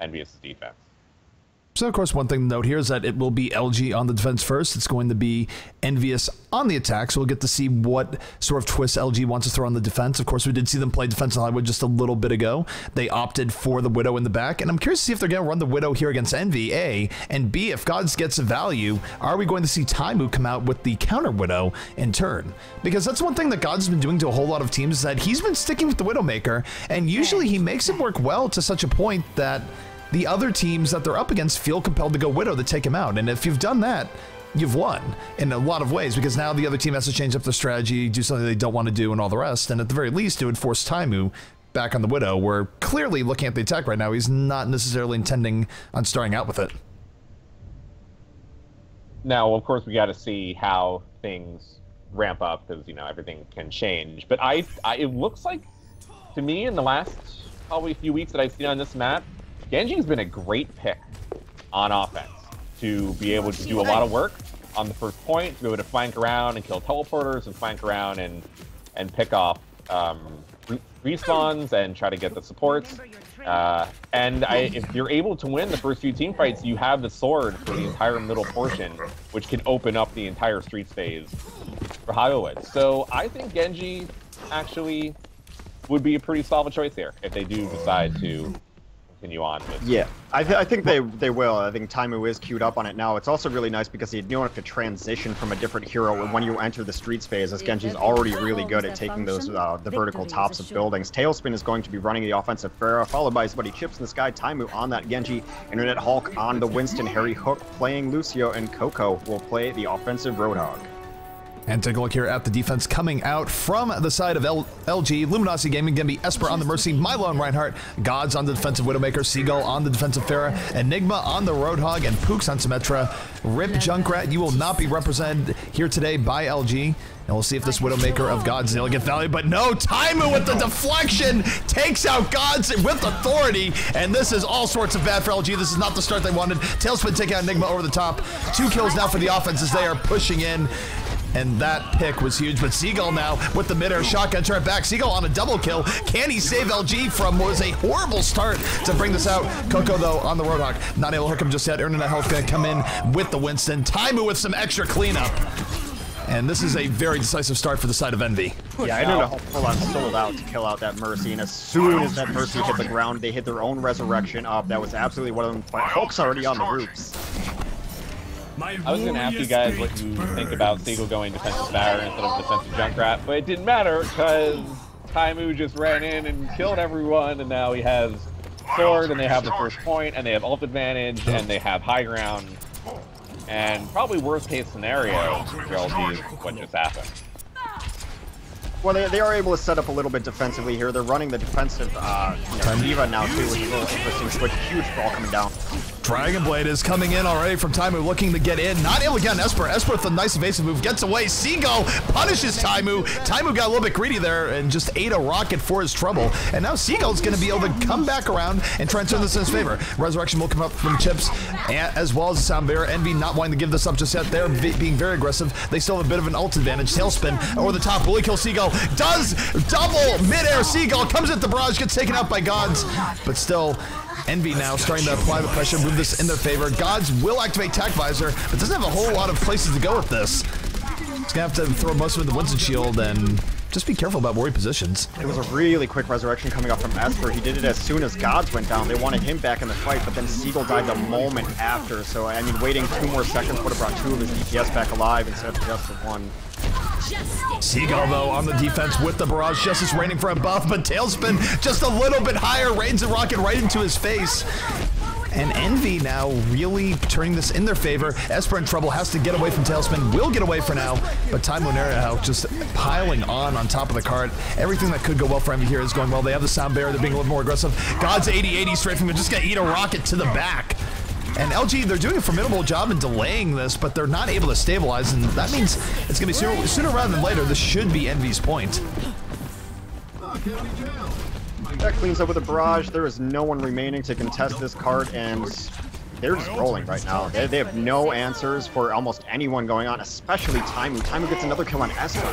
EnVyUs' defense. So, of course, one thing to note here is that it will be LG on the defense first. It's going to be EnVyUs on the attack, so we'll get to see what sort of twist LG wants to throw on the defense. Of course, we did see them play defense in Hollywood just a little bit ago. They opted for the Widow in the back, and I'm curious to see if they're going to run the Widow here against Envy, A, and B, if Gods gets a value, are we going to see Taimu come out with the counter Widow in turn? Because that's one thing that Gods has been doing to a whole lot of teams, is that he's been sticking with the Widowmaker, and usually he makes it work well to such a point that the other teams that they're up against feel compelled to go Widow to take him out. And if you've done that, you've won in a lot of ways, because now the other team has to change up their strategy, do something they don't want to do, and all the rest. And at the very least, it would force Taimu back on the Widow, where clearly looking at the attack right now, he's not necessarily intending on starting out with it. Now, of course, we got to see how things ramp up, because, you know, everything can change. But it looks like, to me, in the last probably few weeks that I've seen on this map, Genji's been a great pick on offense to be able to do a lot of work on the first point, to be able to flank around and kill teleporters and flank around and pick off respawns and try to get the supports. If you're able to win the first few team fights, you have the sword for the entire middle portion, which can open up the entire streets phase for Hollywood. So I think Genji actually would be a pretty solid choice here if they do decide to continue on with. Yeah, I think they will. I think Taimu is queued up on it now. It's also really nice because you don't have to transition from a different hero when you enter the streets phase, as Genji's already really good at taking those the vertical tops of buildings. Tailspin is going to be running the offensive Pharah, followed by his buddy Chips in the Sky. Taimu on that Genji. Internet Hulk on the Winston. Harry Hook playing Lucio, and Coco will play the offensive Roadhog. And take a look here at the defense coming out from the side of LG. Luminosity Gaming going to be Esper on the Mercy, Milo and Reinhardt, Gods on the defensive Widowmaker, Seagull on the defensive Pharah, Enigma on the Roadhog, and Pooks on Symmetra. Rip Junkrat, you will not be represented here today by LG. And we'll see if this Widowmaker of Gods will get value. But no, Taimu with the deflection takes out Gods with authority. And this is all sorts of bad for LG. This is not the start they wanted. Tailspin taking out Enigma over the top. 2 kills now for the offense as they are pushing in. And that pick was huge, but Seagull now with the mid-air shotgun turret back. Seagull on a double kill. Can he save LG from what was a horrible start to bring this out? Coco, though, on the Roadhog. Not able to hook him just yet. Internet Health going to come in with the Winston. Taimu with some extra cleanup. And this is a very decisive start for the side of Envy. Yeah, Internet Health full on sold out to kill out that Mercy, and as soon as that Mercy hit the ground, they hit their own resurrection up. That was absolutely one of them. Hulk's already on the roofs. I was going to ask you guys what you think about Seagull going defensive Pharah instead of defensive Junkrat, but it didn't matter because Taimu just ran in and killed everyone, and now he has sword, and they have the first point, and they have ult advantage, and they have high ground, and probably worst case scenario for LG is what just happened. Well, they are able to set up a little bit defensively here. They're running the defensive Diva now too, which is a little interesting switch. Huge ball coming down. Dragon Blade is coming in already from Taimu, looking to get in. Not able to get an Esper. Esper with a nice evasive move, gets away. Seagull punishes Taimu. Taimu got a little bit greedy there and just ate a rocket for his trouble. And now Seagull's going to be able to come back around and try and turn this in his favor. Resurrection will come up from Chips, as well as the Sound Bearer. Envy not wanting to give this up just yet. They're being very aggressive. They still have a bit of an ult advantage. Tailspin over the top. Will he kill Seagull? Does double mid-air. Seagull comes at the barrage, gets taken out by Gods, but still Envy now starting to apply the pressure, move this in their favor. Gods will activate Tac Visor, but doesn't have a whole lot of places to go with this. He's gonna have to throw most of it in the Winston shield and just be careful about where he positions. It was a really quick resurrection coming up from Esper. He did it as soon as Gods went down. They wanted him back in the fight, but then Seagull died the moment after. So, I mean, waiting 2 more seconds would have brought 2 of his DPS back alive instead of just the 1. Seagull, though, on the defense with the barrage. Justice raining for a buff, but Tailspin just a little bit higher, rains a rocket right into his face. And Envy now really turning this in their favor. Esper in trouble, has to get away from Tailspin, will get away for now, but Taimu now just piling on top of the cart. Everything that could go well for Envy here is going well. They have the Sound Bearer, they're being a little more aggressive. God's 80-80 straight from him, just gonna eat a rocket to the back. And LG, they're doing a formidable job in delaying this, but they're not able to stabilize, and that means it's gonna be sooner rather than later. This should be Envy's point. That cleans up with a barrage. There is no one remaining to contest this cart, and they're just rolling right now. They have no answers for almost anyone going on, especially Taimu. Taimu gets another kill on Esper.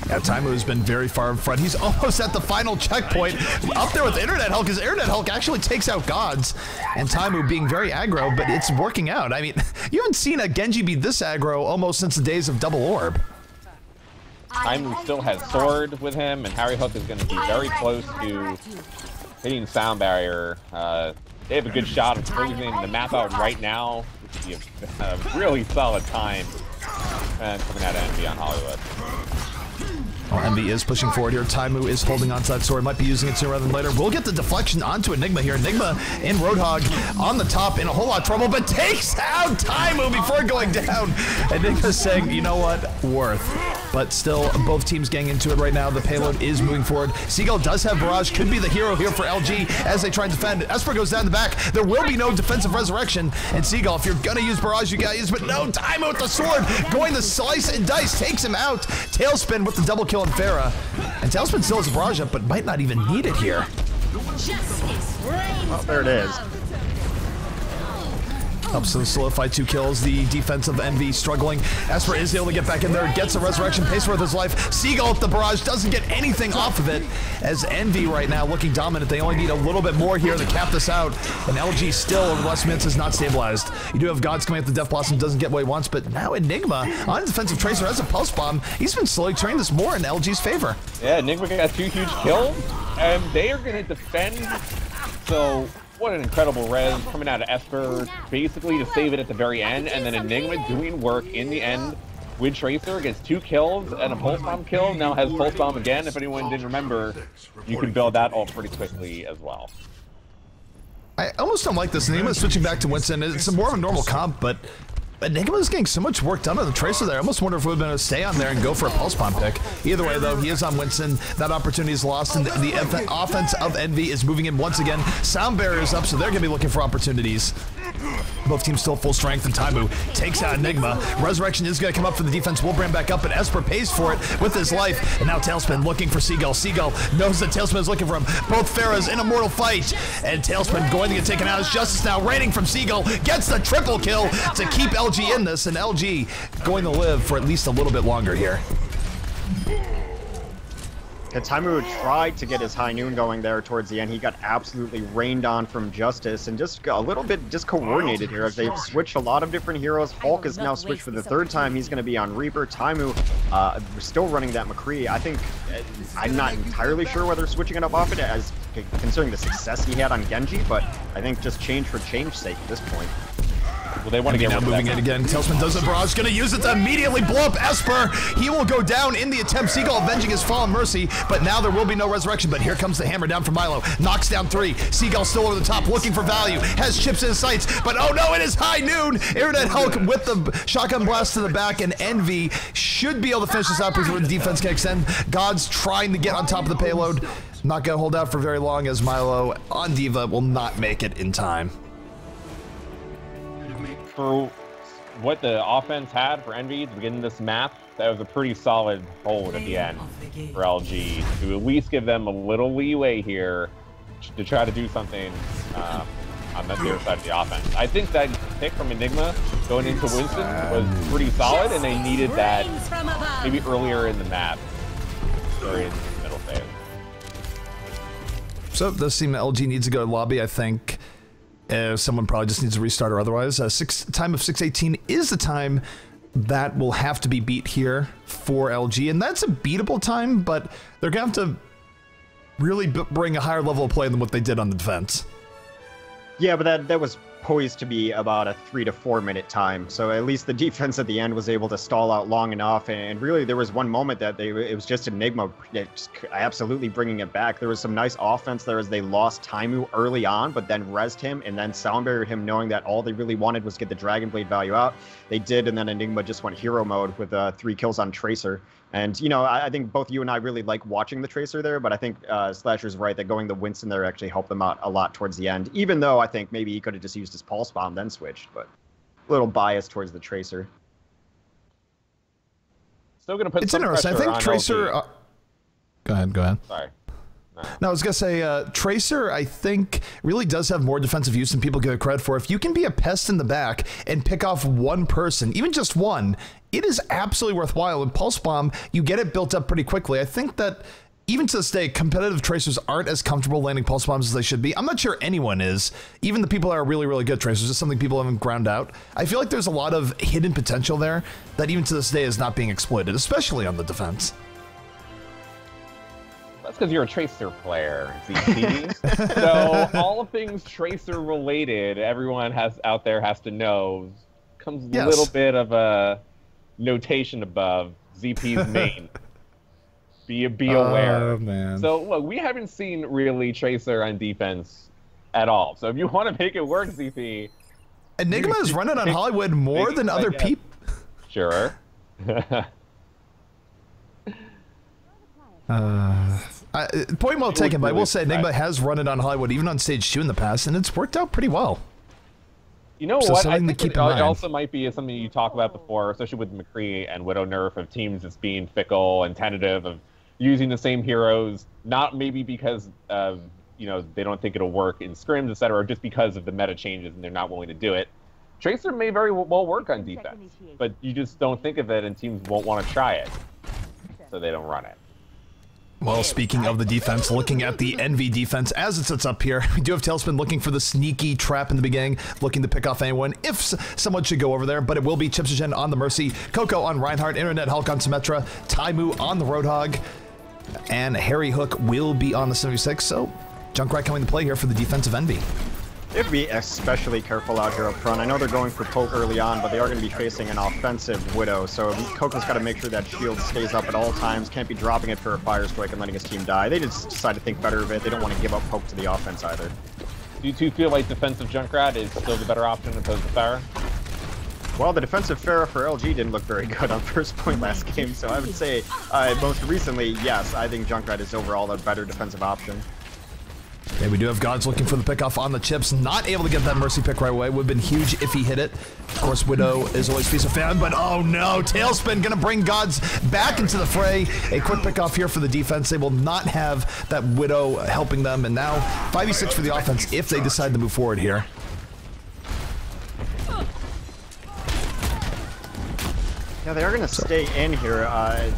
Yeah, Taimu has been very far in front. He's almost at the final checkpoint, up there with Internet Hulk, because Internet Hulk actually takes out Gods, and Taimu being very aggro, but it's working out. I mean, you haven't seen a Genji be this aggro almost since the days of Double Orb. Taimu still has Sword with him, and Harry Hook is going to be very close to hitting Sound Barrier. They have a good shot of closing the map out right now. This would be a really solid time coming out of EnVy on Hollywood. Well, EnVy is pushing forward here. Taimu is holding onto that sword. Might be using it sooner rather than later. We'll get the deflection onto Enigma here. Enigma and Roadhog on the top in a whole lot of trouble, but takes out Taimu before going down. Enigma's saying, you know what, worth. But still, both teams getting into it right now. The payload is moving forward. Seagull does have Barrage. Could be the hero here for LG as they try and defend. Esper goes down the back. There will be no defensive resurrection. And Seagull, if you're going to use Barrage, you got to use. But no, Taimu with the sword. Going to slice and dice. Takes him out. Tailspin with the double kill on Farah. And Tailspin still has a Barrage up, but might not even need it here. Well, there it is. Helps to solidify 2 kills. The defense of EnVy struggling. Esper is able to get back in there. Gets a resurrection. Pays worth his life. Seagull with the Barrage. Doesn't get anything off of it. As EnVy right now looking dominant. They only need a little bit more here to cap this out. And LG still over less minutes is not stabilized. You do have Gods coming at the Death Blossom. Doesn't get what he wants. But now Enigma on defensive Tracer has a Pulse Bomb. He's been slowly turning this more in LG's favor. Yeah, Enigma got 2 huge kills. And they are going to defend. So what an incredible res coming out of Esper, basically to save it at the very end, and then Enigma doing work in the end with Tracer, gets 2 kills and a Pulse Bomb kill, now has Pulse Bomb again. If anyone didn't remember, you can build that ult pretty quickly as well. I almost don't like this. Enigma switching back to Winston. It's more of a normal comp, but Enigma is getting so much work done on the Tracer there. I almost wonder if we've been able to stay on there and go for a Pulse Bomb pick. Either way, though, he is on Winston. That opportunity is lost, and the offense of EnVy is moving in once again. Sound barrier is up, so they're going to be looking for opportunities. Both teams still full strength, and Taimu takes out Enigma. Resurrection is going to come up for the defense. Will bring back up, but Esper pays for it with his life. And now Tailspin looking for Seagull. Seagull knows that Tailspin is looking for him. Both Farahs in a mortal fight. And Tailspin going to get taken out as Justice now raining from Seagull. Gets the triple kill to keep LG in this, and LG going to live for at least a little bit longer here. And Taimu tried to get his high noon going there towards the end. He got absolutely rained on from Justice, and just a little bit discoordinated here as they've switched a lot of different heroes. Hulk is now switched for the 3rd time. He's going to be on Reaper. Taimu still running that McCree. I think I'm not entirely sure whether switching it up off it as considering the success he had on Genji, but I think just change for change sake at this point. Well, they want to get now moving it again. Tailspin does a barrage, going to use it to immediately blow up Esper. He will go down in the attempt. Seagull avenging his fallen Mercy, but now there will be no resurrection. But here comes the hammer down from Milo. Knocks down 3. Seagull still over the top, looking for value. Has chips in his sights, but oh no, it is high noon. Internet Hulk with the shotgun blast to the back, and EnVy should be able to finish this out before the defense can extend. God's trying to get on top of the payload. Not going to hold out for very long as Milo on Diva will not make it in time. For what the offense had for EnVy to begin this map, that was a pretty solid hold at the end for LG to at least give them a little leeway here to try to do something on the other side of the offense. I think that pick from Enigma going into Winston was pretty solid, and they needed that maybe earlier in the map or in the middle phase. So it does seem LG needs to go to lobby, I think. Someone probably just needs to restart or otherwise. Time of 6:18 is the time that will have to be beat here for LG, and that's a beatable time, but they're going to have to really bring a higher level of play than what they did on the defense. Yeah, but that was poised to be about a 3 to 4 minute time. So at least the defense at the end was able to stall out long enough. And really, there was one moment that it was just Enigma just absolutely bringing it back. There was some nice offense there as they lost Taimu early on, but then rezzed him and then sound barriered him, knowing that all they really wanted was get the Dragon Blade value out. They did, and then Enigma just went hero mode with 3 kills on Tracer. And, you know, I think both you and I really like watching the Tracer there, but I think Slasher's right that going the Winston there actually helped them out a lot towards the end, even though I think maybe he could have just used his Pulse Bomb, then switched, but a little biased towards the Tracer. Still going to put it's some interesting. I pressure think on Tracer... LG. Go ahead. Sorry. Now, I was going to say, Tracer, I think, really does have more defensive use than people give it credit for. If you can be a pest in the back and pick off one person, even just one, it is absolutely worthwhile. And Pulse Bomb, you get it built up pretty quickly. I think that even to this day, competitive Tracers aren't as comfortable landing Pulse Bombs as they should be. I'm not sure anyone is. Even the people that are really, really good Tracers, it's something people haven't ground out. I feel like there's a lot of hidden potential there that even to this day is not being exploited, especially on the defense. That's because you're a Tracer player, ZT. So all things Tracer related, everyone out there has to know, comes a little bit of a notation above ZP's main. Be aware. Oh, man. So look, we haven't seen really Tracer on defense at all. So if you want to make it work, ZP, Enigma is running on Hollywood more than other people. Sure. Point well taken, but I will say Enigma has run it on Hollywood, even on stage 2 in the past, and it's worked out pretty well. You know what? I think it also might be something you talked about before, especially with McCree and Widow nerf, of teams that's being fickle and tentative of using the same heroes, not maybe because they don't think it'll work in scrims, etc., or just because of the meta changes and they're not willing to do it. Tracer may very well work on defense, but you just don't think of it, and teams won't want to try it, so they don't run it. Well, speaking of the defense, looking at the EnVy defense as it sits up here, we do have Tailspin looking for the sneaky trap in the beginning, looking to pick off anyone if someone should go over there, but it will be Chipsogen on the Mercy, Coco on Reinhardt, Internet Hulk on Symmetra, Taimu on the Roadhog, and Harry Hook will be on the 76, so Junkrat coming to play here for the defensive EnVy. They have to be especially careful out here up front. I know they're going for poke early on, but they are going to be facing an offensive Widow, so Coco's got to make sure that shield stays up at all times, can't be dropping it for a Fire Strike and letting his team die. They just decide to think better of it. They don't want to give up poke to the offense either. Do you two feel like defensive Junkrat is still the better option opposed to Pharah? Well, the defensive Pharah for LG didn't look very good on first point last game, so I would say most recently, yes, I think Junkrat is overall the better defensive option. Okay, we do have Gods looking for the pickoff on the chips. Not able to get that Mercy pick right away. Would have been huge if he hit it. Of course, Widow is always feast of famine, but oh no, Tailspin gonna bring Gods back into the fray. A quick pickoff here for the defense. They will not have that Widow helping them, and now 5v6 for the offense if they decide to move forward here. Yeah, they are going to stay in here.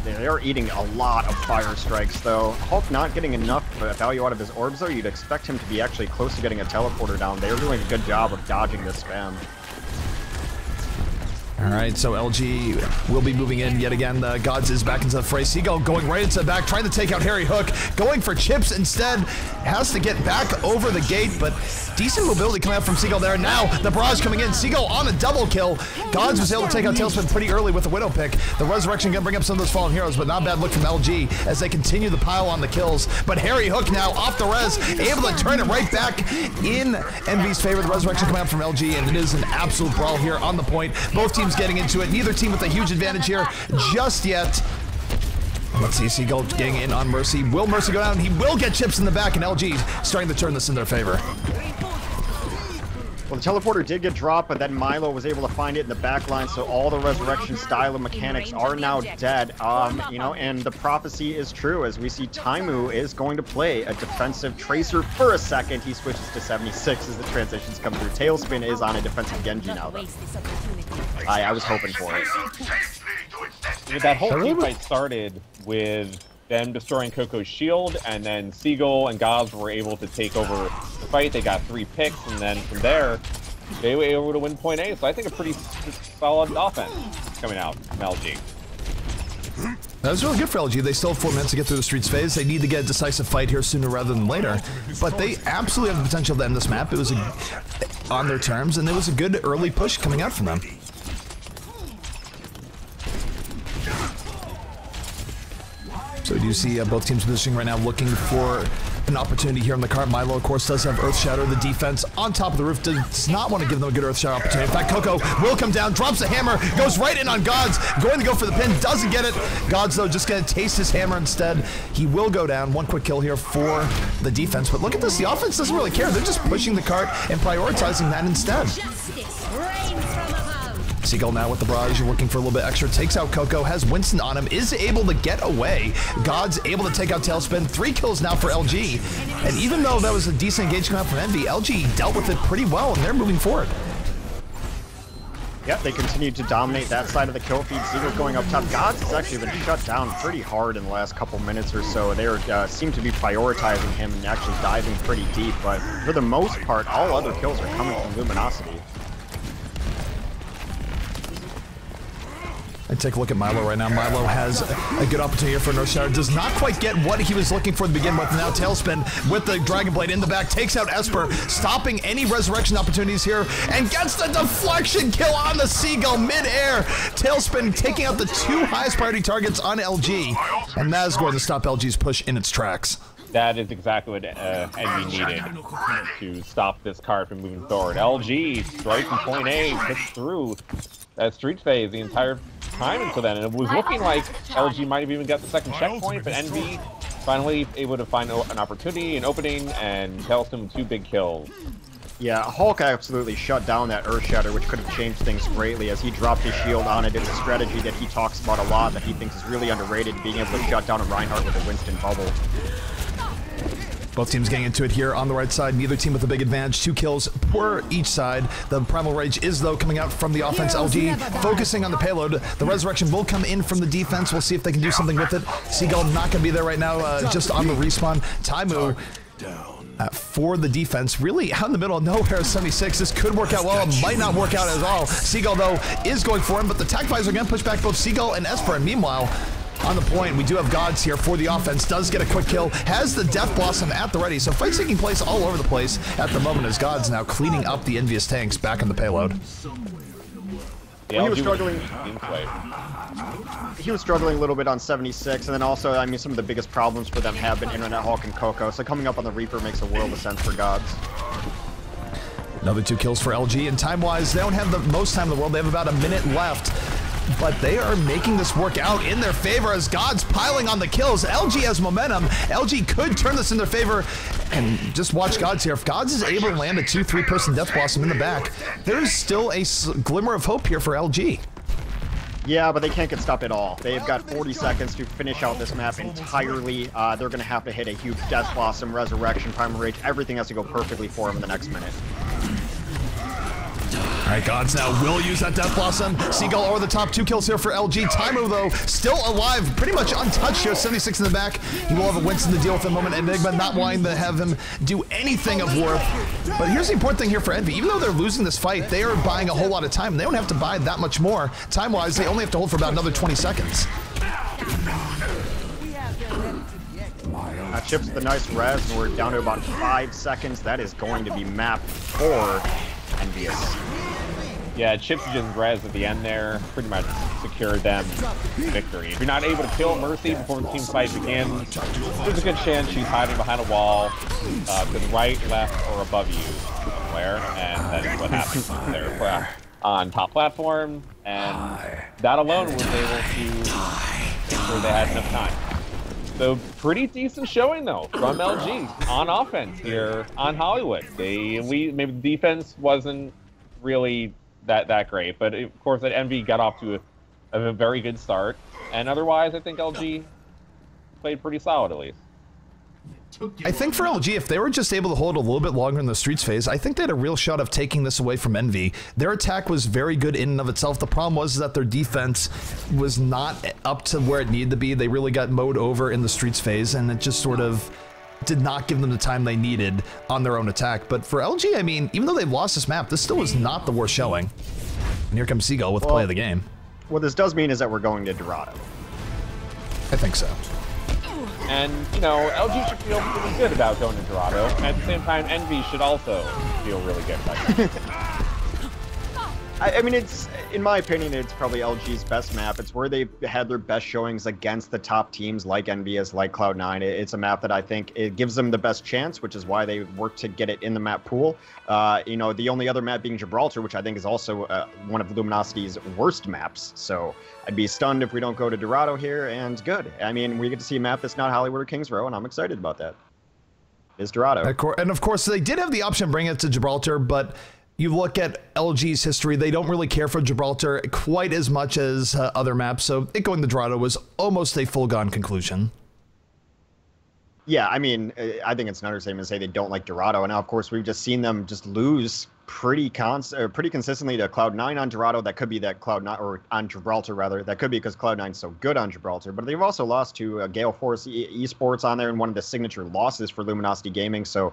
They are eating a lot of Fire Strikes, though. Hulk not getting enough value out of his orbs, though. You'd expect him to be actually close to getting a teleporter down. They are doing a good job of dodging this spam. All right, so LG will be moving in yet again. The Gods is back into the fray. Seagull going right into the back, trying to take out Harry Hook. Going for chips instead. Has to get back over the gate, but decent mobility coming out from Seagull there. Now the barrage coming in. Seagull on a double kill. Gods was able to take out Tailspin pretty early with the Widow pick. The Resurrection gonna bring up some of those fallen heroes, but not a bad look from LG as they continue the pile on the kills. But Harry Hook now off the res, able to turn it right back in EnVy's favor. The Resurrection coming out from LG, and it is an absolute brawl here on the point. Both teams getting into it. Neither team with a huge advantage here just yet. Let's see, Seagull getting in on Mercy. Will Mercy go down? He will get chips in the back, and LG starting to turn this in their favor. Well, the teleporter did get dropped, but then Milo was able to find it in the back line, so all the Resurrection style of mechanics are now dead. And the prophecy is true, as we see Taimu is going to play a defensive Tracer for a second. He switches to 76 as the transitions come through. Tailspin is on a defensive Genji now, though. I was hoping for it. That whole team fight started with them destroying Coco's shield, and then Seagull and Gods were able to take over the fight. They got 3 picks, and then from there, they were able to win point A. So I think a pretty solid offense coming out from LG. That was really good for LG. They still have 4 minutes to get through the streets phase. They need to get a decisive fight here sooner rather than later. But they absolutely have the potential to end this map. It was on their terms, and it was a good early push coming out from them. So we do see both teams positioning right now, looking for an opportunity here on the cart. Milo, of course, does have Earth Shatter. The defense on top of the roof does not want to give them a good Earth Shatter opportunity. In fact, Coco will come down, drops a hammer, goes right in on Gods, going to go for the pin, doesn't get it. Gods, though, just going to taste his hammer instead. He will go down. 1 quick kill here for the defense. But look at this. The offense doesn't really care. They're just pushing the cart and prioritizing that instead. Seagull now with the barrage, looking for a little bit extra. Takes out Coco, has Winston on him, is able to get away. God's able to take out Tailspin. 3 kills now for LG. And even though that was a decent engagement from Envy, LG dealt with it pretty well, and they're moving forward. Yep, they continue to dominate that side of the kill feed. Seagull's going up top. Gods has actually been shut down pretty hard in the last couple minutes or so. They seem to be prioritizing him and actually diving pretty deep, but for the most part, all other kills are coming from Luminosity. And take a look at Milo right now. Milo has a good opportunity here for North Star. Does not quite get what he was looking for to begin with. Now Tailspin with the Dragon Blade in the back takes out Esper, stopping any resurrection opportunities here, and gets the deflection kill on the Seagull mid-air. Tailspin taking out the 2 highest priority targets on LG, and that is going to stop LG's push in its tracks. That is exactly what Envy needed to stop this card from moving forward. LG straight from point A, pushed through that street phase the entire time until then, and it was looking like LG might have even got the second checkpoint, but Envy finally able to find an opportunity, an opening, and Tailspin with 2 big kills. Yeah, Hulk absolutely shut down that Earth Shatter, which could have changed things greatly as he dropped his shield on it. It's a strategy that he talks about a lot, that he thinks is really underrated, being able to shut down a Reinhardt with a Winston bubble. Both teams getting into it here on the right side. Neither team with a big advantage. 2 kills per each side. The Primal Rage is, though, coming out from the offense. LG focusing on the payload. The Resurrection will come in from the defense. We'll see if they can do something with it. Seagull not going to be there right now, just on the respawn. Taimu for the defense. Really out in the middle of nowhere, 76. This could work out well. It might not work out at all. Seagull, though, is going for him, but the Tac Visor again push back both Seagull and Esper. And meanwhile, on the point, we do have Gods here for the offense. Does get a quick kill. Has the Death Blossom at the ready. So fights taking place all over the place at the moment as Gods now cleaning up the envious tanks back on the payload. Yeah, he was struggling a little bit on 76, and then also, I mean, some of the biggest problems for them have been Internet Hulk and Coco. So coming up on the Reaper makes a world of sense for Gods. Another 2 kills for LG, and time-wise, they don't have the most time in the world. They have about a minute left. But they are making this work out in their favor as God's piling on the kills. LG has momentum. LG could turn this in their favor. And just watch Gods here. If Gods is able to land a 2-3 person Death Blossom in the back, there is still a glimmer of hope here for LG. Yeah, but they can't get stopped at all. They've got 40 seconds to finish out this map entirely. They're going to have to hit a huge Death Blossom, Resurrection, Primal Rage. Everything has to go perfectly for them in the next minute. All right, Gods now will use that Death Blossom. Seagull over the top, 2 kills here for LG. Taimu, though, still alive, pretty much untouched here, 76 in the back. He will have a Winston to deal with in a moment. Enigma not wanting to have him do anything of worth. But here's the important thing here for Envy. Even though they're losing this fight, they are buying a whole lot of time. They don't have to buy that much more. Time-wise, they only have to hold for about another 20 seconds. Chips the nice res, and we're down to about 5 seconds. That is going to be mapped for EnVyUs. Yeah, Chips just res at the end there pretty much secured them victory. If you're not able to kill Mercy before the team fight begins, there's a good chance she's hiding behind a wall to the right, left, or above you somewhere, and that is what happens there on top platform, and that alone was able to make sure they had enough time. So pretty decent showing though from LG on offense here on Hollywood. Maybe the defense wasn't really that great, but of course that Envy got off to a very good start, and otherwise I think LG played pretty solid at least. I think for LG, if they were just able to hold a little bit longer in the streets phase, I think they had a real shot of taking this away from Envy. Their attack was very good in and of itself. The problem was that their defense was not up to where it needed to be. They really got mowed over in the streets phase, and it just sort of did not give them the time they needed on their own attack. But for LG, I mean, even though they've lost this map, this still was not the worst showing. And here comes Seagull with play of the game. What this does mean is that we're going to Dorado. I think so. And, you know, LG should feel really good about going to Dorado. And at the same time, Envy should also feel really good about it. I mean, it's, in my opinion, it's probably LG's best map. It's where they've had their best showings against the top teams like EnVyUs, like Cloud9. It's a map that I think it gives them the best chance, which is why they work to get it in the map pool. You know, the only other map being Gibraltar, which I think is also one of Luminosity's worst maps. So I'd be stunned if we don't go to Dorado here, and good. I mean, we get to see a map that's not Hollywood or Kings Row, and I'm excited about that. It's Dorado. And of course, they did have the option of bringing it to Gibraltar, but you look at LG's history, they don't really care for Gibraltar quite as much as other maps, so it going to Dorado was almost a foregone conclusion. Yeah, I mean, I think it's an understatement to say they don't like Dorado. And now, of course, we've just seen them just lose pretty consistently to Cloud9 on Dorado. That could be that Cloud9, or on Gibraltar rather. That could be because Cloud9's so good on Gibraltar. But they've also lost to Gale Force Esports on there, and one of the signature losses for Luminosity Gaming. So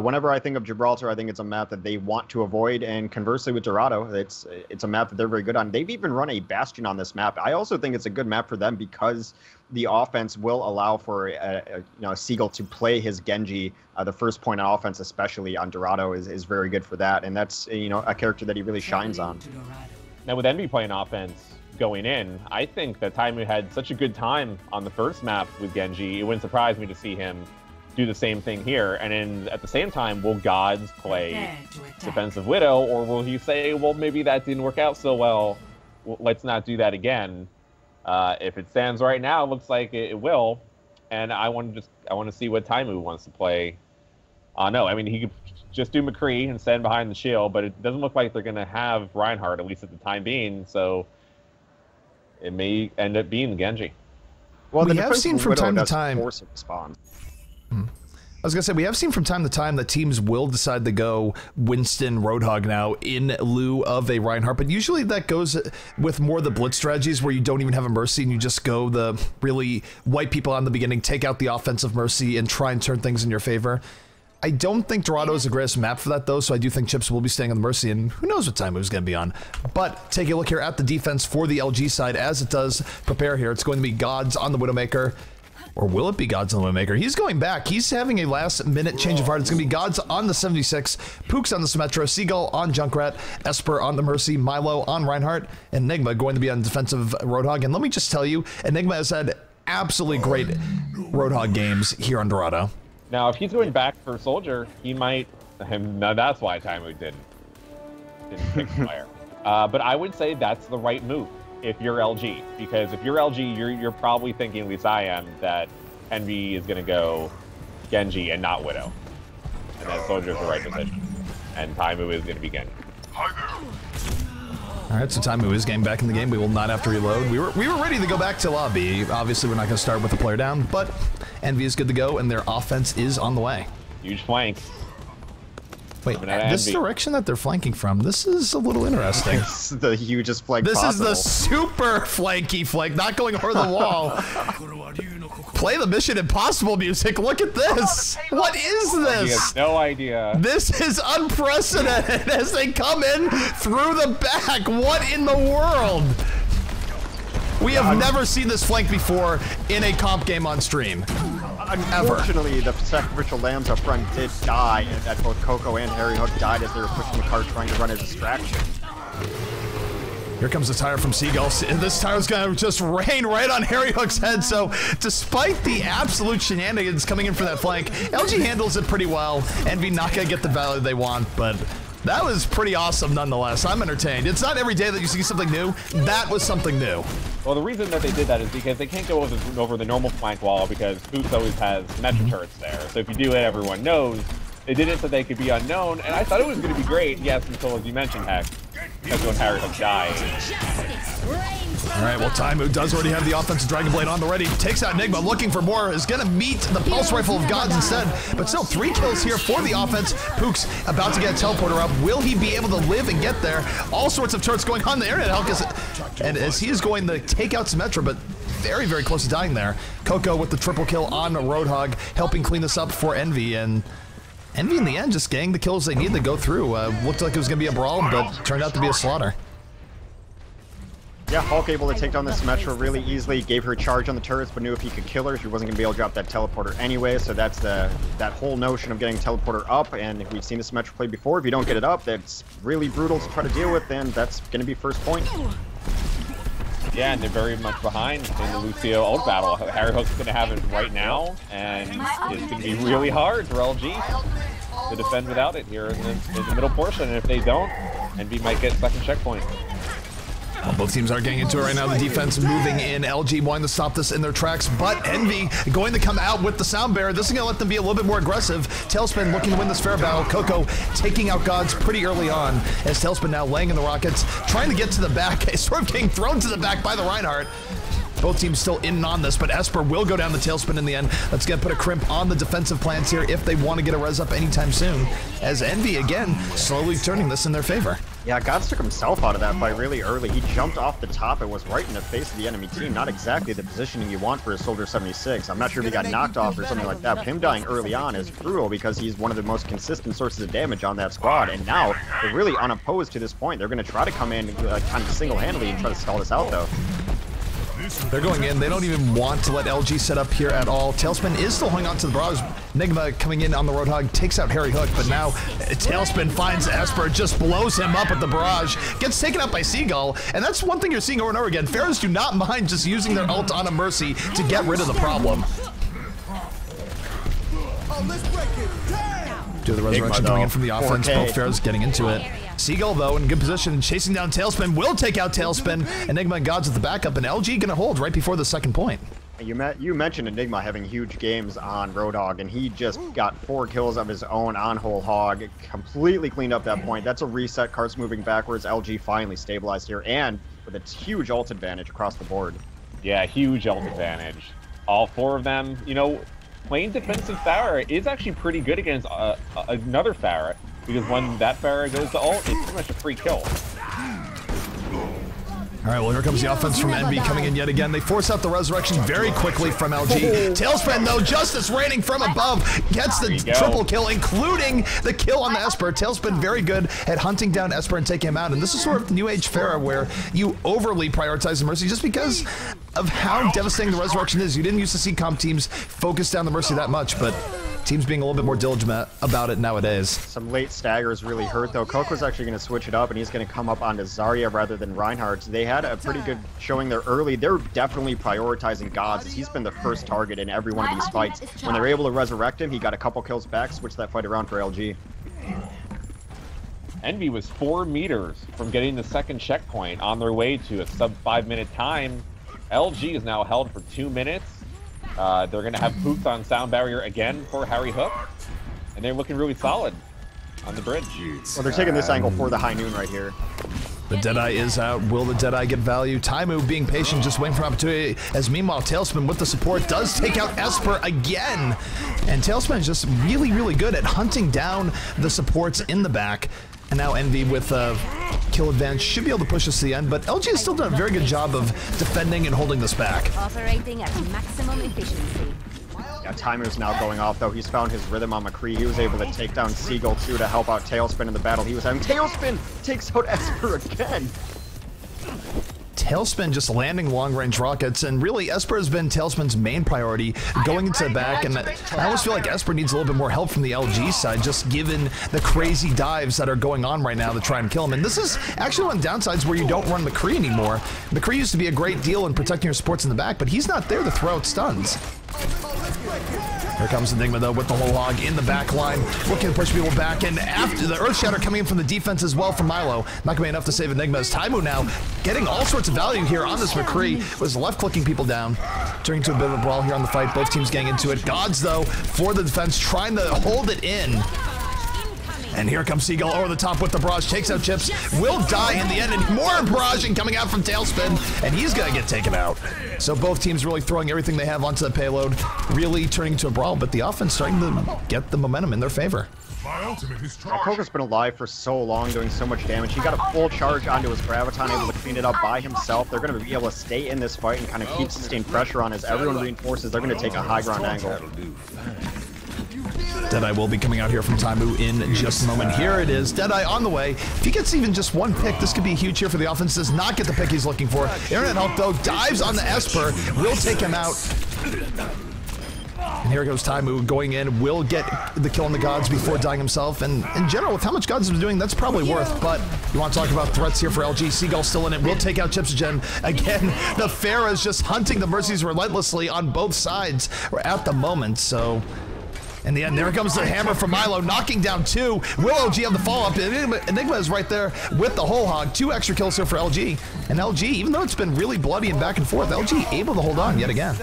whenever I think of Gibraltar, I think it's a map that they want to avoid. And conversely with Dorado, it's a map that they're very good on. They've even run a Bastion on this map. I also think it's a good map for them because the offense will allow for Seagull to play his Genji. The first point on offense, especially on Dorado, is very good for that, and that's a character that he really shines on. Now with Envy playing offense going in, I think that Taimu had such a good time on the first map with Genji. It wouldn't surprise me to see him do the same thing here. And then at the same time, will Gods play defensive Widow, or will he say, well, maybe that didn't work out so well, let's not do that again? If it stands right now, it looks like it will, and I want to see what Taimu wants to play. No, I mean, he could just do McCree and stand behind the shield, but it doesn't look like they're going to have Reinhardt, at least at the time being, so it may end up being Genji. Well, we have seen from time to time. Force a response. I was going to say, we have seen from time to time that teams will decide to go Winston Roadhog now in lieu of a Reinhardt, but usually that goes with more the blitz strategies where you don't even have a Mercy and you just go the really white people on the beginning, take out the offensive Mercy and try and turn things in your favor. I don't think Dorado is the greatest map for that, though, so I do think Chips will be staying on the Mercy, and who knows what time it was going to be on. But take a look here at the defense for the LG side as it does prepare here. It's going to be Gods on the Widowmaker. Or will it be Gods on the Widowmaker? He's going back. He's having a last-minute change of heart. It's going to be Gods on the 76, Pooks on the Symmetra, Seagull on Junkrat, Esper on the Mercy, Milo on Reinhardt, and Enigma going to be on defensive Roadhog. And let me just tell you, Enigma has had absolutely great Roadhog games here on Dorado. Now, if he's going back for Soldier, he might... Now, that's why Taimu didn't pick Fire. But I would say that's the right move if you're LG, because if you're LG, you're probably thinking, at least I am, that Envy is going to go Genji and not Widow, and that Soldier's the right decision, and Taimu is going to be Genji. All right, so Taimu is getting back in the game. We will not have to reload. We were ready to go back to lobby. Obviously, we're not going to start with a player down, but Envy is good to go, and their offense is on the way. Huge flank. Wait, this direction that they're flanking from, this is a little interesting. This is the hugest flank possible. This is the super flanky flank, not going over the wall. Play the Mission Impossible music. Look at this. What is this? He has no idea. This is unprecedented as they come in through the back. What in the world? We have never seen this flank before in a comp game on stream. Unfortunately, the sacrificial lambs up front did die, and that both Coco and Harry Hook died as they were pushing the cart trying to run a distraction. Here comes the tire from Seagull. This tire's gonna just rain right on Harry Hook's head, so despite the absolute shenanigans coming in for that flank, LG handles it pretty well. Envy not gonna get the value they want, but that was pretty awesome nonetheless. I'm entertained. It's not every day that you see something new. That was something new. Well, the reason that they did that is because they can't go over the normal flank wall because Boots always has Metro turrets there. So if you do it, everyone knows. They did it so they could be unknown, and I thought it was going to be great, yes, until, as you mentioned, Heck, that's when Harry Hook died. All right, well, Taimu does already have the offensive Dragon Blade on the ready. Takes out Enigma, looking for more. Is going to meet the Pulse Rifle of Gods instead. But still, 3 kills here for the offense. Pooks about to get a teleporter up. Will he be able to live and get there? All sorts of turrets going on there. And as he is going to take out Symmetra, but very, very close to dying there. Coco with the triple kill on Roadhog, helping clean this up for Envy. And Envy in the end just getting the kills they need to go through. Looked like it was going to be a brawl, but turned out to be a slaughter. Yeah, Hulk able to take down the Symmetra really easily, gave her a charge on the turrets, but knew if he could kill her, she wasn't going to be able to drop that teleporter anyway, so that's that whole notion of getting teleporter up, and if we've seen the Symmetra play before, if you don't get it up, that's really brutal to try to deal with, and that's going to be first point. Yeah, and they're very much behind in the Lucio ult battle. Harry Hook's going to have it right now, and it's going to be really hard for LG to defend without it here in the middle portion, and if they don't, Envy might get second checkpoint. Well, both teams are getting into it right now. The defense moving in. LG wanting to stop this in their tracks, but EnVy going to come out with the sound barrier. This is going to let them be a little bit more aggressive. Tailspin looking to win this fair battle. Coco taking out Gods pretty early on as Tailspin now laying in the rockets, trying to get to the back. Sort of getting thrown to the back by the Reinhardt. Both teams still in on this, but Esper will go down the Tailspin in the end. That's going to put a crimp on the defensive plans here if they want to get a res up anytime soon, as EnVy, again, slowly turning this in their favor. Yeah, Gods took himself out of that fight really early. He jumped off the top and was right in the face of the enemy team. Not exactly the positioning you want for a Soldier 76. I'm not sure if he got knocked off or something like that, but him dying early on is brutal because he's one of the most consistent sources of damage on that squad. And now, they're really unopposed to this point. They're going to try to come in kind of single-handedly and try to stall this out, though. They're going in. They don't even want to let LG set up here at all. Tailspin is still holding on to the barrage. Enigma coming in on the Roadhog, takes out Harry Hook, but now Tailspin finds Esper, just blows him up with the barrage, gets taken out by Seagull, and that's one thing you're seeing over and over again. Pharaohs do not mind just using their ult on a Mercy to get rid of the problem. Do the resurrection coming in from the offense. Both Pharaohs getting into it. Seagull, though, in good position, chasing down Tailspin, will take out Tailspin. Enigma and Gods at the backup, and LG gonna hold right before the second point. You mentioned Enigma having huge games on Roadhog, and he just got 4 kills of his own on Whole Hog, completely cleaned up that point. That's a reset, cards moving backwards. LG finally stabilized here, and with a huge ult advantage across the board. Yeah, huge ult advantage. All 4 of them, you know, playing defensive Pharah is actually pretty good against another Pharah, because when that Pharah goes to ult, it's pretty much a free kill. All right, well, here comes the offense from EnVy coming in yet again. They force out the resurrection very quickly from LG. Tailspin, though, justice raining from above, gets the triple kill, including the kill on the Esper. Tailspin very good at hunting down Esper and taking him out. And this is sort of the new age Pharah where you overly prioritize the Mercy just because of how devastating the resurrection is. You didn't used to see comp teams focus down the Mercy that much, but teams being a little bit more diligent about it nowadays. Some late staggers really hurt, though. Coco's actually going to switch it up, and he's going to come up onto Zarya rather than Reinhardt. They had a pretty good showing there early. They're definitely prioritizing Gods, as he's been the first target in every one of these fights. When they're able to resurrect him, he got a couple kills back, switched that fight around for LG. EnVy was 4 meters from getting the second checkpoint on their way to a sub 5-minute time. LG is now held for 2 minutes. They're going to have boots on sound barrier again for Harry Hook, and they're looking really solid on the bridge. Well, they're taking this angle for the high noon right here. The Deadeye is out. Will the Deadeye get value? Taimu being patient, just waiting for an opportunity, as meanwhile Tailspin with the support does take out Esper again. And Tailspin is just really, really good at hunting down the supports in the back. And now EnVy with kill advantage should be able to push us to the end, but LG has still done a very good job of defending and holding this back. Operating at maximum efficiency. Yeah, Timer's now going off, though. He's found his rhythm on McCree. He was able to take down Seagull, too, to help out Tailspin in the battle he was having. Tailspin takes out Esper again! Tailspin just landing long-range rockets, and really Esper has been Tailspin's main priority going into the back, and I almost feel like Esper needs a little bit more help from the LG side, just given the crazy dives that are going on right now to try and kill him. And this is actually one of the downsides where you don't run McCree anymore. McCree used to be a great deal in protecting your supports in the back, but he's not there to throw out stuns. Here comes Enigma, though, with the whole hog in the back line, looking to push people back, and after the Earth Shatter coming in from the defense as well from Milo. Not going to be enough to save Enigma, as Taimu now getting all sorts of value here on this McCree, was left-clicking people down, turning to a bit of a brawl here on the fight, both teams getting into it. Gods, though, for the defense, trying to hold it in. And here comes Seagull over the top with the barrage, takes out Chips, will die in the end, and more barraging coming out from Tailspin, and he's gonna get taken out. So both teams really throwing everything they have onto the payload, really turning into a brawl, but the offense starting to get the momentum in their favor. Coco's been alive for so long, doing so much damage. He got a full charge onto his Graviton, able to clean it up by himself. They're going to be able to stay in this fight and kind of keep sustained pressure on as everyone reinforces. They're going to take a high ground angle. Deadeye will be coming out here from Taimu in just a moment. Here it is, Deadeye on the way. If he gets even just one pick, this could be huge here for the offense. Does not get the pick he's looking for. Internet Hulk, though, dives on the Esper, will take him out. And here goes Taimu going in, will get the kill on the Gods before dying himself. And in general, with how much Gods is doing, that's probably worth. But you want to talk about threats here for LG. Seagull still in it, will take out Chipsogen. Again, the Pharah is just hunting the Mercies relentlessly on both sides at the moment. So In the end, there comes the hammer from Milo, knocking down 2. Will LG have the follow-up? Enigma is right there with the whole hog. 2 extra kills here for LG. And LG, even though it's been really bloody and back and forth, LG able to hold on yet again.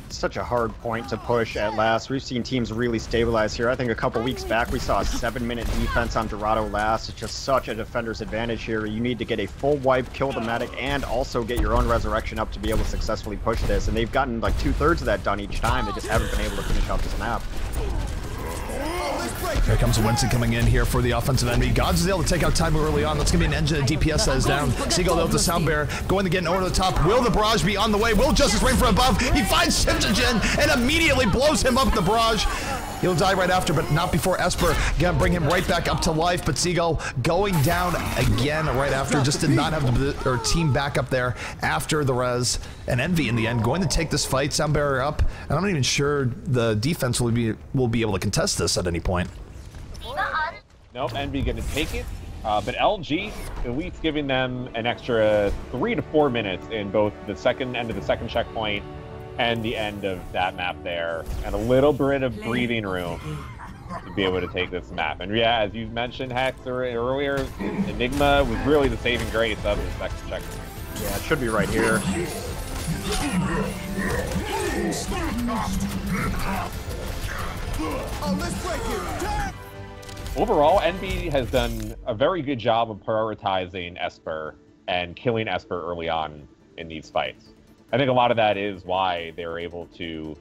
Such a hard point to push at last. We've seen teams really stabilize here. I think a couple weeks back we saw a 7-minute defense on Dorado last. It's just such a defender's advantage here. You need to get a full wipe, kill the medic, and also get your own resurrection up to be able to successfully push this. And they've gotten like 2/3 of that done each time. They just haven't been able to finish out this map. Here comes Winston coming in here for the offensive enemy. Gods is able to take out Time early on. That's going to be an engine of DPS that is down. Seagull out to Sound Bear, going to get over the top. Will the barrage be on the way? Will Justice rain from above? He finds Simptogen and immediately blows him up the barrage. He'll die right after, but not before Esper. Gonna bring him right back up to life, but Seagull going down again right after. Just did not have the team back up there after the res. And Envy in the end going to take this fight. Sound Bearer up, and I'm not even sure the defense will be able to contest this at any point. Nope, Envy gonna take it, but LG at least giving them an extra 3 to 4 minutes in both the second end of the second checkpoint and the end of that map there, and a little bit of breathing room to be able to take this map. And yeah, as you mentioned, Hex, earlier, Enigma was really the saving grace of the second checkpoint. Yeah, it should be right here. Oh, let's break it. Overall, Envy has done a very good job of prioritizing Esper and killing Esper early on in these fights. I think a lot of that is why they were able to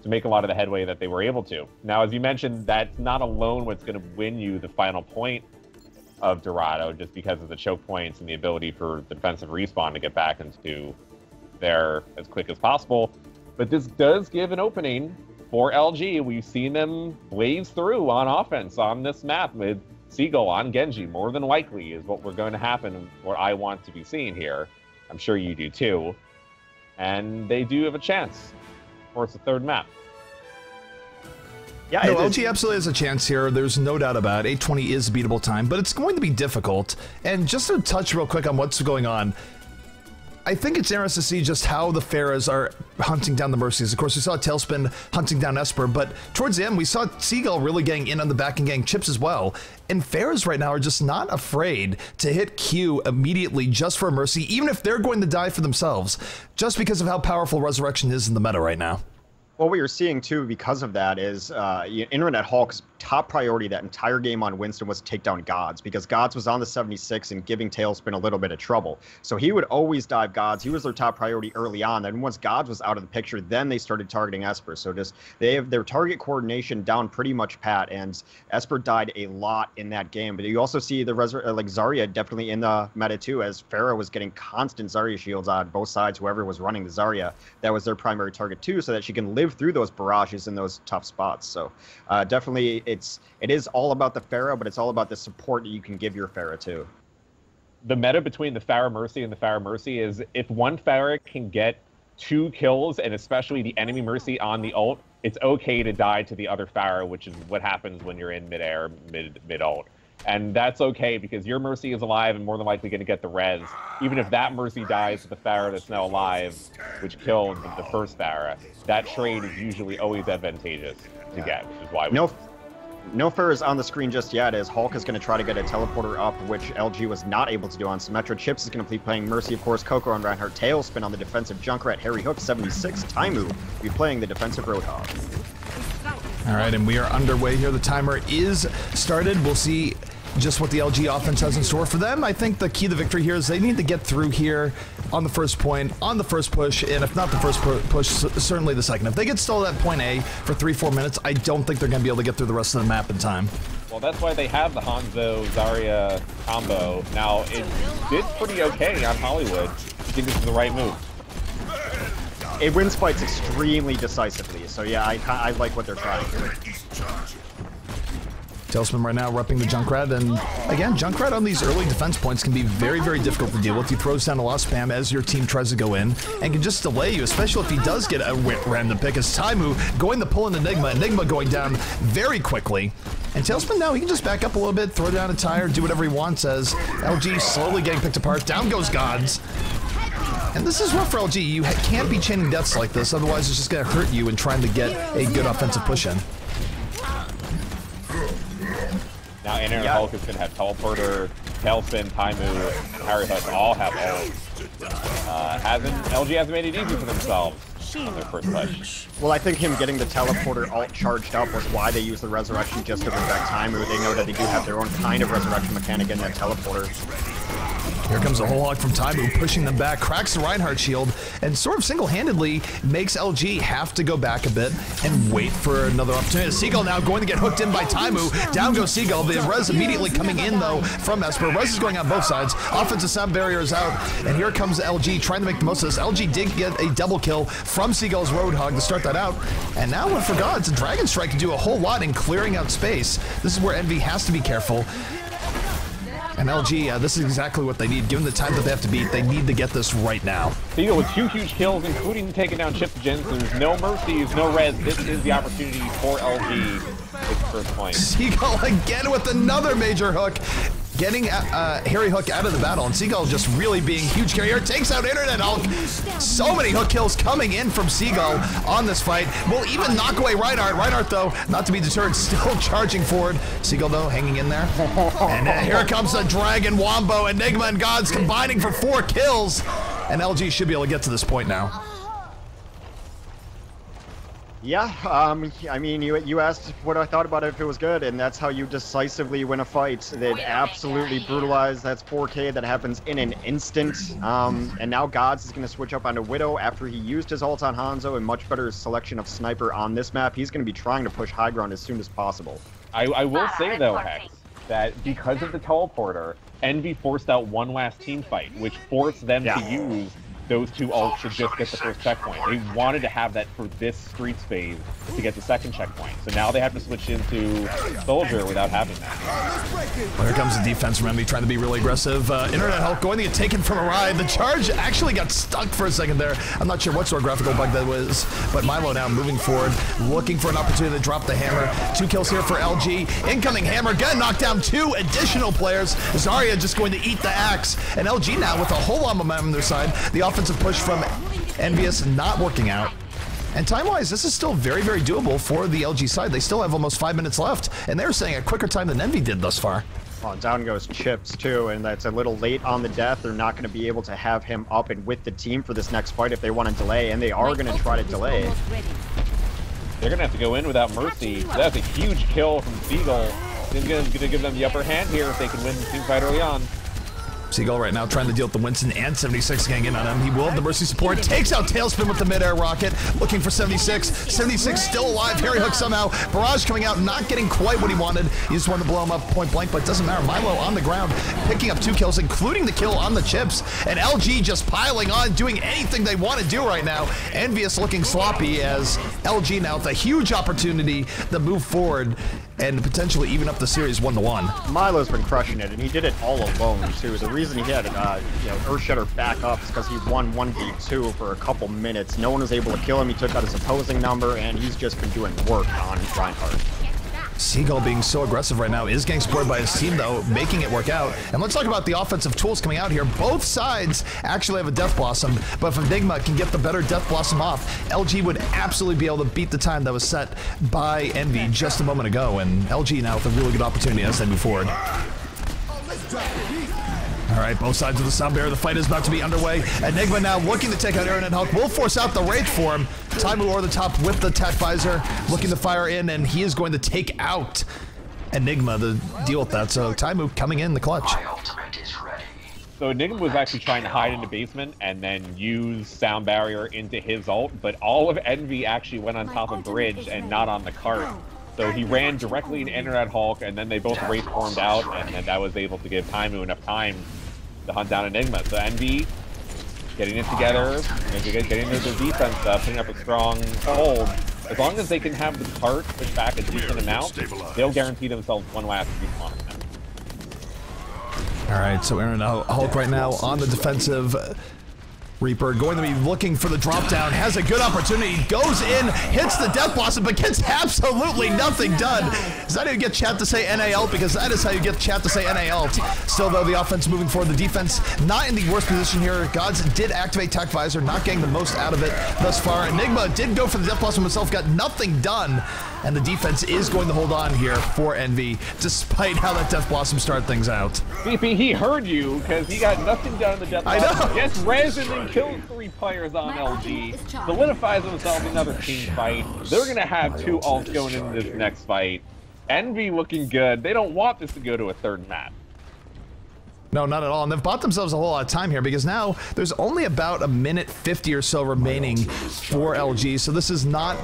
make a lot of the headway that they were able to. Now, as you mentioned, that's not alone what's going to win you the final point of Dorado, just because of the choke points and the ability for the defensive respawn to get back into there as quick as possible. But this does give an opening for LG. We've seen them blaze through on offense on this map with Seagull on Genji. More than likely is what we're going to happen, what I want to be seeing here. I'm sure you do too. And they do have a chance for it's the third map. Yeah, no, LG absolutely has a chance here. There's no doubt about it. 8:20 is a beatable time, but it's going to be difficult. And just to touch real quick on what's going on, I think it's interesting to see just how the Pharahs are hunting down the Mercies. Of course, we saw Tailspin hunting down Esper, but towards the end, we saw Seagull really getting in on the back and getting chips as well. And Pharahs right now are just not afraid to hit Q immediately just for a Mercy, even if they're going to die for themselves, just because of how powerful Resurrection is in the meta right now. Well, what you're seeing, too, because of that is Internet Hulk's top priority that entire game on Winston was to take down Gods, because Gods was on the 76 and giving Tailspin a little bit of trouble. So he would always dive Gods. He was their top priority early on. Then once Gods was out of the picture, then they started targeting Esper. So just they have their target coordination down pretty much pat, and Esper died a lot in that game. But you also see the Zarya definitely in the meta, too, as Pharah was getting constant Zarya shields on both sides, whoever was running the Zarya. That was their primary target, too, so that she can live through those barrages in those tough spots. So definitely it is all about the Pharah, but it's all about the support that you can give your Pharah too. The meta between the Pharah Mercy and the Pharah Mercy is if one Pharah can get 2 kills, and especially the enemy Mercy on the ult, it's okay to die to the other Pharah, which is what happens when you're in mid-air, mid-ult. And that's okay, because your Mercy is alive and more than likely going to get the res. Even if that Mercy dies to the Pharah that's now alive, which killed the first Pharah, that trade is usually always advantageous to get, which is why we... No Pharah is on the screen just yet, as Hulk is going to try to get a teleporter up, which LG was not able to do on Symmetra. Chips is going to be playing Mercy, of course, Coco on Reinhardt, Tailspin on the defensive Junkrat, Harry Hook, 76, Taimu will be playing the defensive Roadhog. All right, and we are underway here. The timer is started. We'll see just what the LG offense has in store for them. I think the key to victory here is they need to get through here on the first point, on the first push, and if not the first push, certainly the second. If they get stalled at point A for 3-4 minutes, I don't think they're going to be able to get through the rest of the map in time. Well, that's why they have the Hanzo-Zarya combo. Now, it did pretty okay on Hollywood. I think this is the right move. It wins fights extremely decisively, so yeah, I like what they're trying here. Tailspin right now repping the Junkrat, and again, Junkrat on these early defense points can be very, very difficult to deal with. He throws down a lot of spam as your team tries to go in, and can just delay you, especially if he does get a random pick, as Taimu going to pull in Enigma going down very quickly. And Tailspin now, he can just back up a little bit, throw down a tire, do whatever he wants, as LG slowly getting picked apart. Down goes Gods. And this is rough for LG. You can't be chaining deaths like this, otherwise it's just going to hurt you in trying to get a good offensive push in. Now Internet Hulk is going to have Teleporter, Tailspin, Taimu, Harry Hook all have ult. LG hasn't made it easy for themselves on their first push. Well, I think him getting the Teleporter ult charged up was why they used the Resurrection just to protect Taimu. They know that they do have their own kind of Resurrection mechanic in that Teleporter. Here comes a whole hog from Taimu, pushing them back, cracks the Reinhardt shield, and sort of single-handedly makes LG have to go back a bit and wait for another opportunity. Seagull now going to get hooked in by Taimu. Down goes Seagull. The Rez immediately coming in, though, from Esper. Rez is going on both sides. Offensive sound barrier is out, and here comes LG trying to make the most of this. LG did get a double kill from Seagull's Roadhog to start that out, and now what for Gods, a Dragon Strike can do a whole lot in clearing out space. This is where EnVy has to be careful. And LG, this is exactly what they need. Given the time that they have to beat, they need to get this right now. Seagull with 2 huge kills, including taking down Chip Gens. There's no mercies, no res. This is the opportunity for LG. Its first point. Seagull again with another major hook. Getting Harry Hook out of the battle, and Seagull just really being huge carrier. Takes out Internet Hulk. So many hook kills coming in from Seagull on this fight. Will even knock away Reinhardt. Reinhardt, though, not to be deterred, still charging forward. Seagull, though, hanging in there. And here comes the Dragon Wombo. Enigma and Gods combining for 4 kills. And LG should be able to get to this point now. Yeah, I mean, you asked what I thought about it if it was good, and that's how you decisively win a fight. They'd absolutely brutalized. That's 4K. That happens in an instant. And now Gods is going to switch up onto Widow after he used his ult on Hanzo, and much better selection of Sniper on this map. He's going to be trying to push high ground as soon as possible. I will say, though, Hex, that because of the Teleporter, EnVy forced out one last team fight, which forced them to use those 2 ults to just get the first checkpoint. They wanted to have that for this Streets phase to get the second checkpoint. So now they have to switch into Soldier without having that. Well, here comes the defense from EnVy trying to be really aggressive. Internet Hulk going to get taken from a ride. The charge actually got stuck for a second there. I'm not sure what sort of graphical bug that was, but Milo now moving forward, looking for an opportunity to drop the hammer. 2 kills here for LG. Incoming hammer, gonna knock down 2 additional players. Zarya just going to eat the axe. And LG now with a whole lot of momentum on their side. The offensive push from EnVyUs not working out. And time-wise, this is still very, very doable for the LG side. They still have almost 5 minutes left, and they're saying a quicker time than EnVy did thus far. Oh, down goes Chips, too, and that's a little late on the death. They're not going to be able to have him up and with the team for this next fight if they want to delay, and they are going to try to delay. They're going to have to go in without mercy. That's a huge kill from Seagull. He's going to give them the upper hand here if they can win the team fight early on. Seagull right now trying to deal with the Winston and 76 getting in on him. He will have the mercy support. Takes out Tailspin with the mid-air rocket. Looking for 76. 76 still alive. Harry Hook somehow. Barrage coming out, not getting quite what he wanted. He just wanted to blow him up point blank, but it doesn't matter. Milo on the ground, picking up 2 kills, including the kill on the Chips. And LG just piling on, doing anything they want to do right now. EnVyUs looking sloppy as LG now with a huge opportunity to move forward and potentially even up the series 1-1. Milo's been crushing it, and he did it all alone, too. The reason he had Earthshatter back up is because he won 1v2 for a couple minutes. No one was able to kill him. He took out his opposing number, and he's just been doing work on Reinhardt. Seagull being so aggressive right now is getting supported by his team, though, making it work out. And let's talk about the offensive tools coming out here. Both sides actually have a Death Blossom, but if Enigma can get the better Death Blossom off, LG would absolutely be able to beat the time that was set by EnVy just a moment ago. And LG now with a really good opportunity as they move forward. All right, both sides of the sound barrier. The fight is about to be underway. Enigma now looking to take out Internet Hulk. Will force out the Wraith form. Taimu over the top with the Tat Visor, looking to fire in, and he is going to take out Enigma to deal with that. So Taimu coming in the clutch. So Enigma was actually trying to hide in the basement and then use sound barrier into his ult, but all of EnVy actually went on top of Bridge and not on the cart. So he ran directly into Internet Hulk, and then they both Wraith formed out, and then that was able to give Taimu enough time to hunt down Enigma. So EnVy getting it together, getting into the defense, putting up a strong hold. As long as they can have the cart push back a decent amount, they'll guarantee themselves one last respawn. All right, so Internet Hulk right now on the defensive. Reaper going to be looking for the drop down, has a good opportunity, goes in, hits the Death Blossom, but gets absolutely nothing done. Is that how you get chat to say NAL? Because that is how you get chat to say NAL. Still though, the offense moving forward, the defense not in the worst position here. Gods did activate Tech Visor, not getting the most out of it thus far. Enigma did go for the Death Blossom himself, got nothing done. And the defense is going to hold on here for Envy, despite how that Death Blossom started things out. CP, he heard you, because he got nothing done in the Death Blossom. I know. Gets res and then kills 3 players on LG. Solidifies themselves another team fight. They're going to have 2 ults going into this next fight. Envy looking good. They don't want this to go to a 3rd map. No, not at all. And they've bought themselves a whole lot of time here because now there's only about a minute 50 or so remaining for LG. So this is not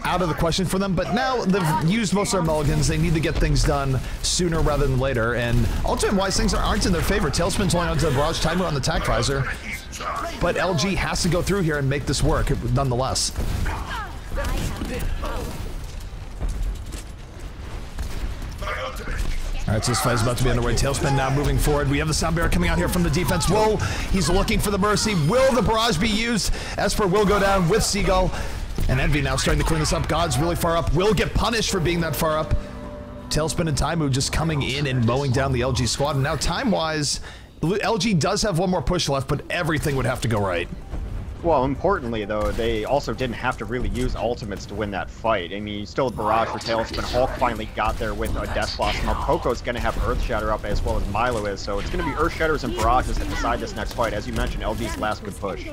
out of the question for them, but now they've used most of their mulligans. They need to get things done sooner rather than later, and ultimate-wise, things aren't in their favor. Tailspin's holding onto the barrage, timer on the Tac Visor, but LG has to go through here and make this work nonetheless. All right, so this fight is about to be underway. Tailspin now moving forward. We have the sound barrier coming out here from the defense. He's looking for the Mercy. Will the barrage be used? Esper will go down with Seagull. And Envy now starting to clean this up. God's really far up. Will get punished for being that far up. Tailspin and Taimu just coming in and mowing down the LG squad. And now time-wise, LG does have one more push left, but everything would have to go right. Well, importantly, though, they also didn't have to really use ultimates to win that fight. I mean, you still had Barrage for Tailspin. Hulk finally got there with a Death Blossom up. Poco's going to have Earth Shatter up as well as Milo is, so it's going to be Earth Shatters and Barrages that decide this next fight. As you mentioned, LG's last good push.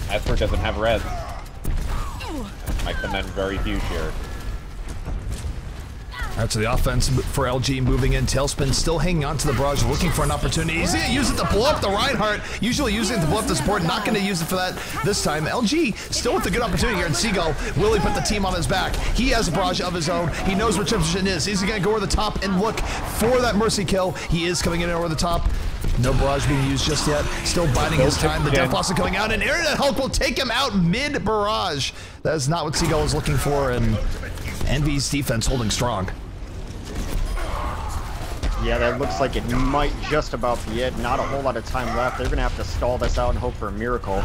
Esper doesn't have res. Make the men very huge here. All right, so the offense for LG moving in. Tailspin still hanging on to the barrage, looking for an opportunity. He's going to use it to blow up the Reinhardt. Usually using it to blow up the support, not going to use it for that this time. LG still with a good opportunity here, and Seagull, will he put the team on his back? He has a barrage of his own. He knows where Chipson is. He's going to go over the top and look for that Mercy kill. He is coming in over the top. No barrage being used just yet. Still biding his time. The Death Blossom coming out, and Internet Hulk will take him out mid-barrage. That is not what Seagull is looking for, and Envy's defense holding strong. Yeah, that looks like it might just about be it. Not a whole lot of time left. They're going to have to stall this out and hope for a miracle.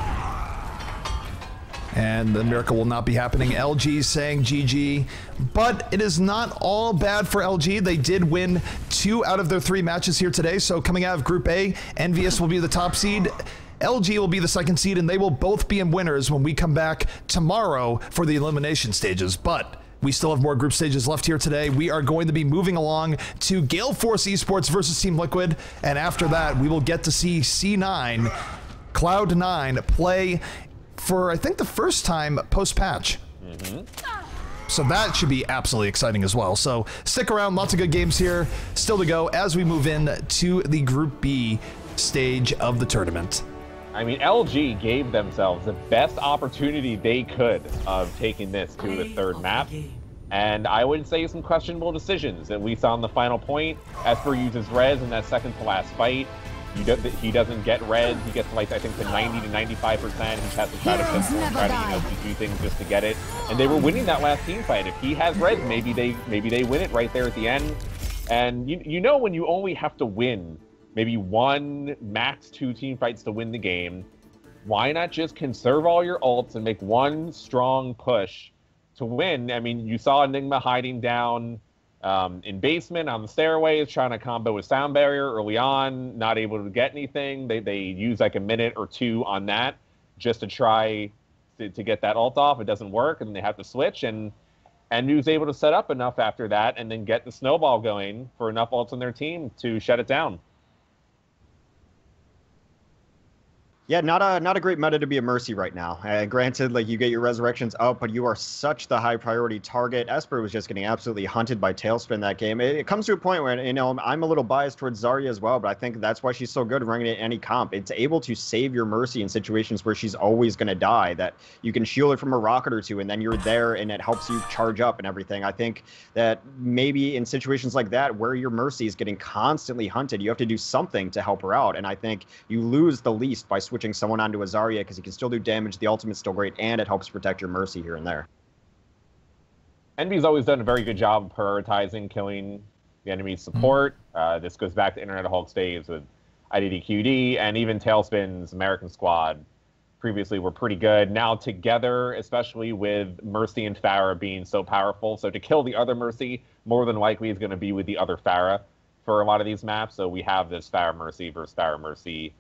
And the miracle will not be happening. LG saying GG, but it is not all bad for LG. They did win 2 out of their 3 matches here today. So coming out of Group A, EnVyUs will be the top seed. LG will be the 2nd seed, and they will both be in winners when we come back tomorrow for the elimination stages. But we still have more group stages left here today. We are going to be moving along to Gale Force Esports versus Team Liquid, and after that, we will get to see C9, Cloud9 play for, I think, the first time post-patch. So that should be absolutely exciting as well. So stick around, lots of good games here still to go as we move in to the Group B stage of the tournament. I mean, LG gave themselves the best opportunity they could of taking this to the 3rd map. And I would say some questionable decisions that we saw in the final point. Esper uses res in that second to last fight. He doesn't get res. He gets, like, I think to 90 to 95%. He has to try to do things just to get it. And they were winning that last team fight. If he has res, maybe they win it right there at the end. And you know, when you only have to win maybe 1, max 2 team fights to win the game, why not just conserve all your ults and make one strong push to win? I mean, you saw Enigma hiding down in basement on the stairways, trying to combo with sound barrier early on, not able to get anything. They use like a minute or 2 on that just to try to get that ult off. It doesn't work, and they have to switch, and he was able to set up enough after that and then get the snowball going for enough ults on their team to shut it down. Yeah, not a great meta to be a Mercy right now. Granted, like, you get your resurrections up, but you are such the high priority target. Esper was just getting absolutely hunted by Tailspin that game. It comes to a point where, you know, I'm a little biased towards Zarya as well, but I think that's why she's so good running at any comp. It's able to save your Mercy in situations where she's always going to die, that you can shield her from a rocket or 2, and then you're there, and it helps you charge up and everything. I think that maybe in situations like that, where your Mercy is getting constantly hunted, you have to do something to help her out, and I think you lose the least by switching someone onto a Zarya, because he can still do damage, the ultimate's still great, and it helps protect your Mercy here and there. Envy's always done a very good job of prioritizing killing the enemy's support. This goes back to Internet Hulk's days with, IDDQD, and even Tailspin's American squad previously were pretty good. Now together, especially with Mercy and Pharah being so powerful, so to kill the other Mercy more than likely is going to be with the other Pharah for a lot of these maps. So we have this Pharah Mercy versus Pharah Mercy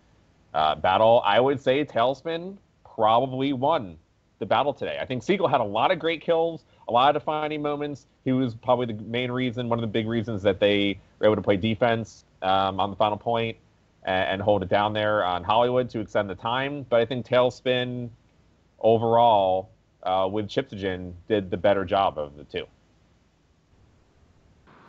battle. I would say Tailspin probably won the battle today. I think Seagull had a lot of great kills, a lot of defining moments. He was probably the main reason, one of the big reasons that they were able to play defense on the final point and hold it down there on Hollywood to extend the time. But I think Tailspin overall with Chipsogen did the better job of the two.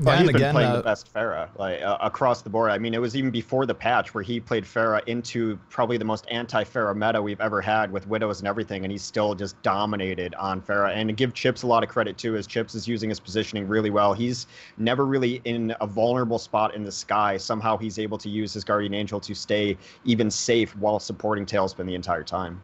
Well, he's been playing the best Pharah, like across the board. I mean, it was even before the patch where he played Pharah into probably the most anti-Pharah meta we've ever had with Widows and everything, and he's still just dominated on Pharah. And to give Chips a lot of credit too, as Chips is using his positioning really well. He's never really in a vulnerable spot in the sky. Somehow he's able to use his Guardian Angel to stay even safe while supporting Tailspin the entire time.